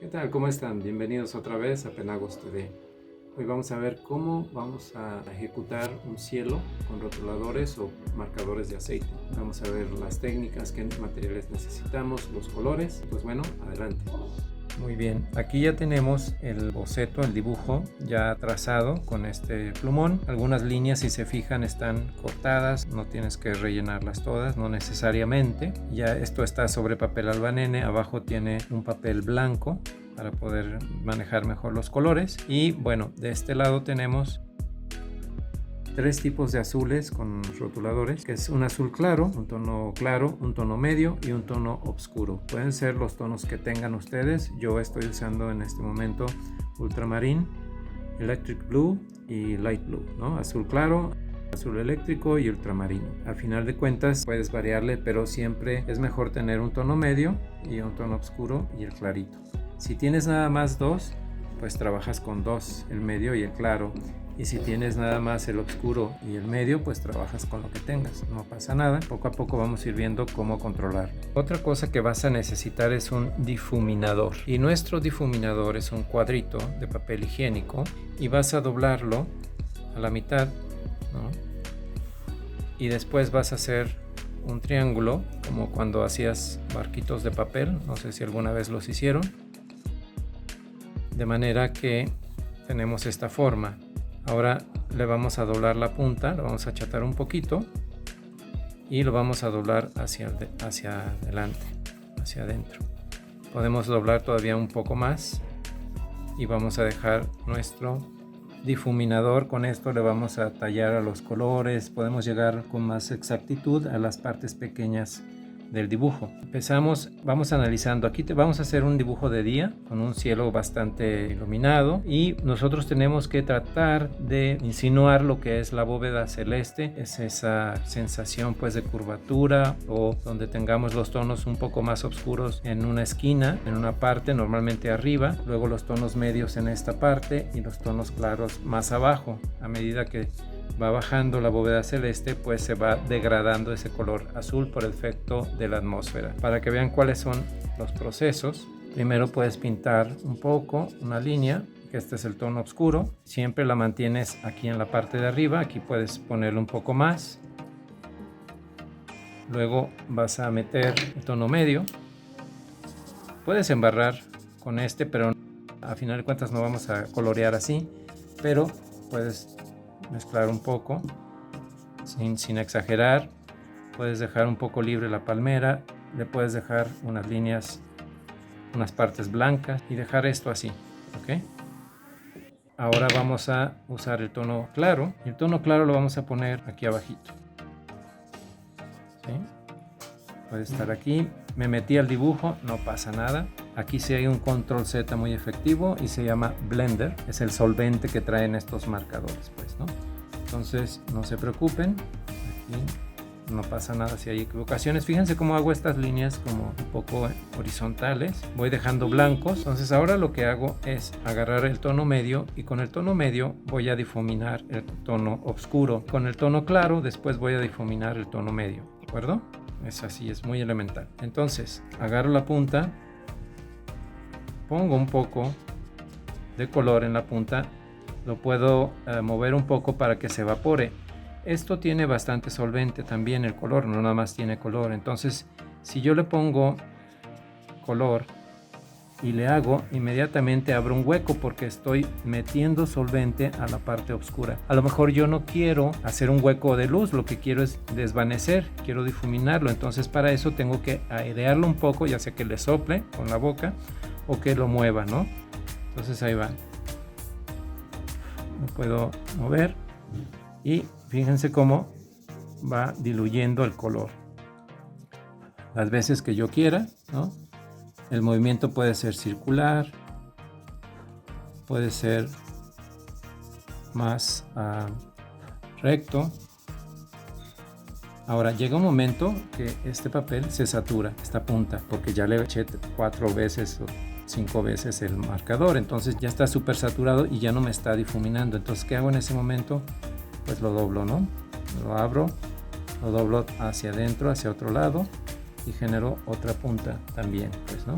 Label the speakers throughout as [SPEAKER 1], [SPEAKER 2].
[SPEAKER 1] ¿Qué tal? ¿Cómo están? Bienvenidos otra vez a Penagos TV. Hoy vamos a ver cómo vamos a ejecutar un cielo con rotuladores o marcadores de aceite. Vamos a ver las técnicas, qué materiales necesitamos, los colores. Pues bueno, adelante. Muy bien, aquí ya tenemos el boceto, el dibujo ya trazado con este plumón. Algunas líneas, si se fijan, están cortadas, no tienes que rellenarlas todas, no necesariamente. Ya esto está sobre papel albanene, abajo tiene un papel blanco para poder manejar mejor los colores. Y bueno, de este lado tenemos tres tipos de azules con rotuladores, que es un azul claro, un tono medio y un tono oscuro. Pueden ser los tonos que tengan ustedes. Yo estoy usando en este momento ultramarín, electric blue y light blue, ¿no? Azul claro, azul eléctrico y ultramarino. Al final de cuentas puedes variarle, pero siempre es mejor tener un tono medio y un tono oscuro y el clarito. Si tienes nada más dos, pues trabajas con dos, el medio y el claro. Y si tienes nada más el oscuro y el medio, pues trabajas con lo que tengas, no pasa nada. Poco a poco vamos a ir viendo cómo controlar. Otra cosa que vas a necesitar es un difuminador, y nuestro difuminador es un cuadrito de papel higiénico y vas a doblarlo a la mitad, ¿no? Y después vas a hacer un triángulo, como cuando hacías barquitos de papel, no sé si alguna vez los hicieron, de manera que tenemos esta forma. Ahora le vamos a doblar la punta, lo vamos a achatar un poquito y lo vamos a doblar hacia adelante, hacia adentro. Podemos doblar todavía un poco más y vamos a dejar nuestro difuminador. Con esto le vamos a tallar a los colores, podemos llegar con más exactitud a las partes pequeñas del dibujo. Empezamos, vamos analizando. Aquí vamos a hacer un dibujo de día con un cielo bastante iluminado y nosotros tenemos que tratar de insinuar lo que es la bóveda celeste. Es esa sensación pues de curvatura, o donde tengamos los tonos un poco más oscuros en una esquina, en una parte, normalmente arriba, luego los tonos medios en esta parte y los tonos claros más abajo. A medida que va bajando la bóveda celeste, pues se va degradando ese color azul por efecto de la atmósfera. Para que vean cuáles son los procesos, primero puedes pintar un poco una línea, que este es el tono oscuro, siempre la mantienes aquí en la parte de arriba, aquí puedes ponerle un poco más. Luego vas a meter el tono medio, puedes embarrar con este, pero a final de cuentas no vamos a colorear así, pero puedes mezclar un poco sin exagerar. Puedes dejar un poco libre la palmera, le puedes dejar unas líneas, unas partes blancas y dejar esto así, ¿ok? Ahora vamos a usar el tono claro, y el tono claro lo vamos a poner aquí abajito, ¿sí? Puede estar aquí. Me metí al dibujo, no pasa nada. Aquí sí hay un control Z muy efectivo y se llama Blender, es el solvente que traen estos marcadores, pues, ¿no? Entonces no se preocupen, aquí no pasa nada si hay equivocaciones. Fíjense cómo hago estas líneas como un poco horizontales, voy dejando blancos. Entonces ahora lo que hago es agarrar el tono medio, y con el tono medio voy a difuminar el tono oscuro. Con el tono claro después voy a difuminar el tono medio, ¿de acuerdo? Es así, es muy elemental. Entonces agarro la punta, pongo un poco de color en la punta, lo puedo mover un poco para que se evapore. Esto tiene bastante solvente también, el color, no nada más tiene color. Entonces si yo le pongo color y le hago, inmediatamente abro un hueco porque estoy metiendo solvente a la parte oscura. A lo mejor yo no quiero hacer un hueco de luz, lo que quiero es desvanecer, quiero difuminarlo. Entonces para eso tengo que airearlo un poco, ya sea que le sople con la boca o que lo mueva, ¿no? Entonces ahí va. Lo puedo mover y fíjense cómo va diluyendo el color las veces que yo quiera, ¿no? El movimiento puede ser circular, puede ser más recto. Ahora llega un momento que este papel se satura, esta punta, porque ya le eché 4 veces o 5 veces el marcador, entonces ya está súper saturado y ya no me está difuminando. Entonces, ¿qué hago en ese momento? Pues lo doblo, ¿no? Lo abro, lo doblo hacia adentro, hacia otro lado, y genero otra punta también, pues, ¿no?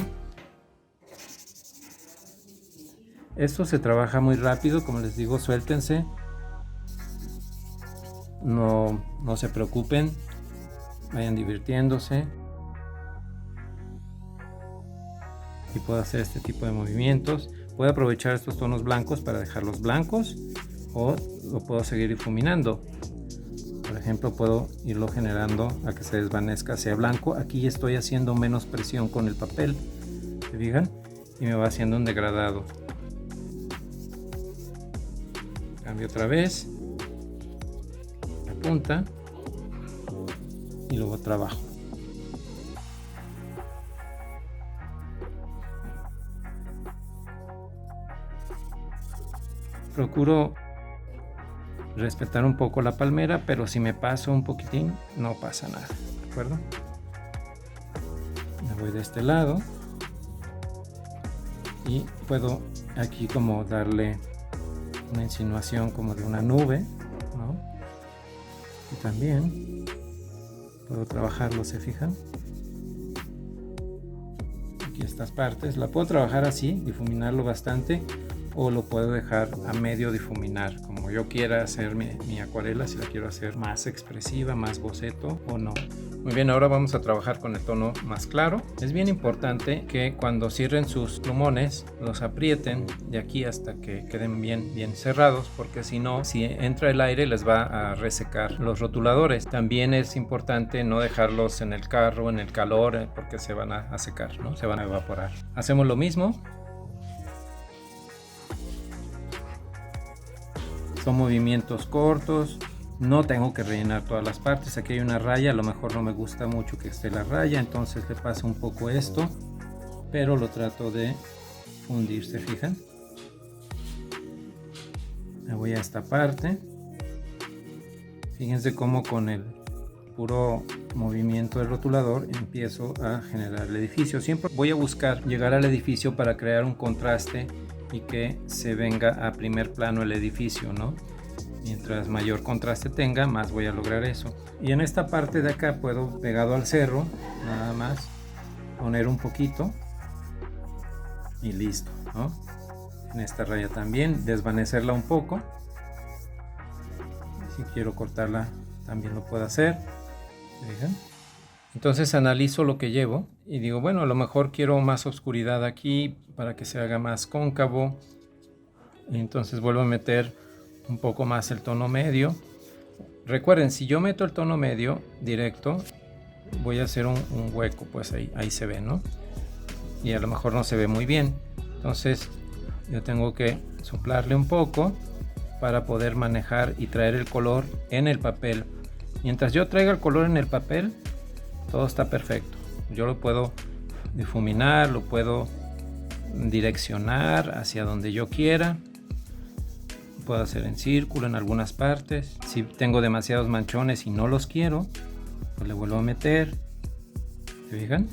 [SPEAKER 1] Esto se trabaja muy rápido, como les digo, suéltense. No se preocupen, vayan divirtiéndose. Y puedo hacer este tipo de movimientos. Puedo aprovechar estos tonos blancos para dejarlos blancos o lo puedo seguir difuminando. Por ejemplo, puedo irlo generando a que se desvanezca hacia blanco. Aquí estoy haciendo menos presión con el papel, ¿se fijan? Y me va haciendo un degradado. Cambio otra vez la punta y luego trabajo. Procuro respetar un poco la palmera, pero si me paso un poquitín no pasa nada, ¿de acuerdo? Me voy de este lado y puedo aquí como darle una insinuación como de una nube, ¿no? Y también puedo trabajarlo, ¿se fijan? Aquí estas partes, la puedo trabajar así, difuminarlo bastante, o lo puedo dejar a medio difuminar, como yo quiera hacer mi acuarela, si la quiero hacer más expresiva, más boceto o no. Muy bien, ahora vamos a trabajar con el tono más claro. Es bien importante que cuando cierren sus plumones los aprieten de aquí hasta que queden bien cerrados, porque si no, si entra el aire les va a resecar los rotuladores. También es importante no dejarlos en el carro, en el calor, porque se van a secar, ¿no? Se van a evaporar. Hacemos lo mismo. Son movimientos cortos, no tengo que rellenar todas las partes. Aquí hay una raya, a lo mejor no me gusta mucho que esté la raya, entonces le paso un poco esto, pero lo trato de fundir, ¿se fijan? Me voy a esta parte. Fíjense cómo con el puro movimiento del rotulador empiezo a generar el edificio. Siempre voy a buscar llegar al edificio para crear un contraste y que se venga a primer plano el edificio, ¿no? Mientras mayor contraste tenga, más voy a lograr eso. Y en esta parte de acá puedo, pegado al cerro, nada más poner un poquito y listo, ¿no? En esta raya también desvanecerla un poco. Si quiero cortarla también lo puedo hacer. ¿Ven? Entonces analizo lo que llevo y digo, bueno, a lo mejor quiero más oscuridad aquí para que se haga más cóncavo. Y entonces vuelvo a meter un poco más el tono medio. Recuerden, si yo meto el tono medio directo, voy a hacer un hueco, pues ahí se ve, ¿no? Y a lo mejor no se ve muy bien. Entonces yo tengo que soplarle un poco para poder manejar y traer el color en el papel. Mientras yo traiga el color en el papel, todo está perfecto. Yo lo puedo difuminar, lo puedo direccionar hacia donde yo quiera. Puedo hacer en círculo en algunas partes. Si tengo demasiados manchones y no los quiero, pues le vuelvo a meter. ¿Se fijan?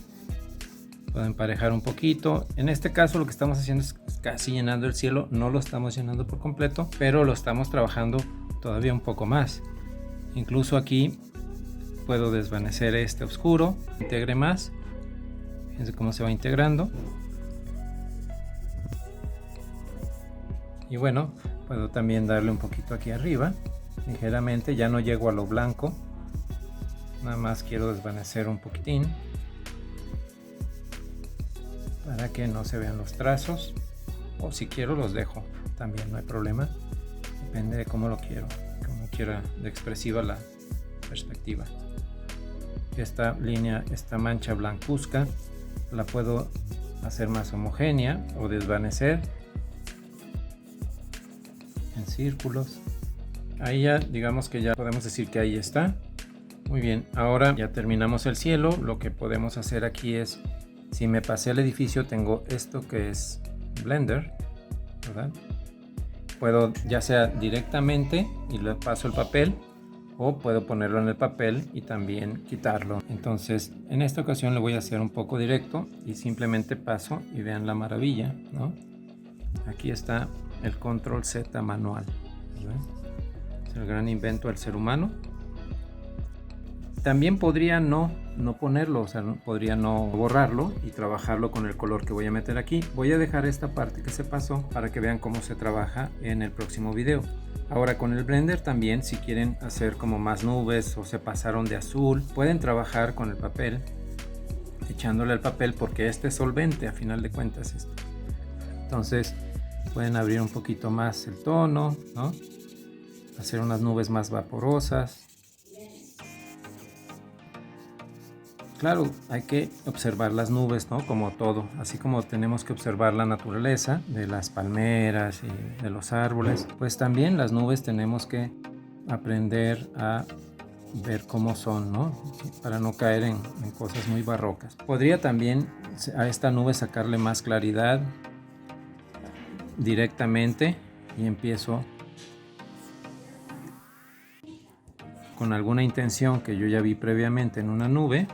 [SPEAKER 1] Puedo emparejar un poquito. En este caso lo que estamos haciendo es casi llenando el cielo. No lo estamos llenando por completo, pero lo estamos trabajando todavía un poco más. Incluso aquí puedo desvanecer este oscuro, integre más. Fíjense cómo se va integrando. Y bueno, puedo también darle un poquito aquí arriba, ligeramente. Ya no llego a lo blanco, nada más quiero desvanecer un poquitín para que no se vean los trazos, o si quiero los dejo también, no hay problema, depende de cómo lo quiero, como quiera de expresiva la perspectiva. Esta línea, esta mancha blancuzca, la puedo hacer más homogénea o desvanecer en círculos. Ahí ya, digamos que ya podemos decir que ahí está. Muy bien, ahora ya terminamos el cielo. Lo que podemos hacer aquí es, si me pasé el edificio, tengo esto que es Blender, ¿verdad? Puedo ya sea directamente y le paso el papel, o puedo ponerlo en el papel y también quitarlo. Entonces en esta ocasión le voy a hacer un poco directo y simplemente paso y vean la maravilla, ¿no? Aquí está el control Z manual, ¿verdad? Es el gran invento del ser humano. También podría no no ponerlo, o sea, podría no borrarlo y trabajarlo con el color que voy a meter aquí. Voy a dejar esta parte que se pasó para que vean cómo se trabaja en el próximo video. Ahora con el Blender también, si quieren hacer como más nubes o se pasaron de azul, pueden trabajar con el papel, echándole al papel, porque este es solvente a final de cuentas esto. Entonces pueden abrir un poquito más el tono, ¿no? Hacer unas nubes más vaporosas. Claro, hay que observar las nubes, ¿no? Como todo, así como tenemos que observar la naturaleza de las palmeras y de los árboles, pues también las nubes tenemos que aprender a ver cómo son, ¿no? Para no caer en cosas muy barrocas. Podría también a esta nube sacarle más claridad directamente y empiezo con alguna intención que yo ya vi previamente en una nube.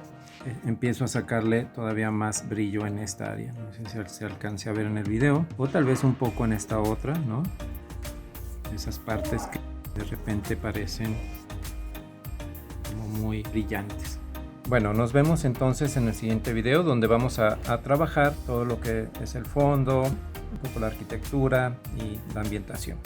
[SPEAKER 1] Empiezo a sacarle todavía más brillo en esta área. No sé si se alcance a ver en el video, o tal vez un poco en esta otra, ¿no? Esas partes que de repente parecen como muy brillantes. Bueno, nos vemos entonces en el siguiente video, donde vamos a trabajar todo lo que es el fondo, un poco la arquitectura y la ambientación.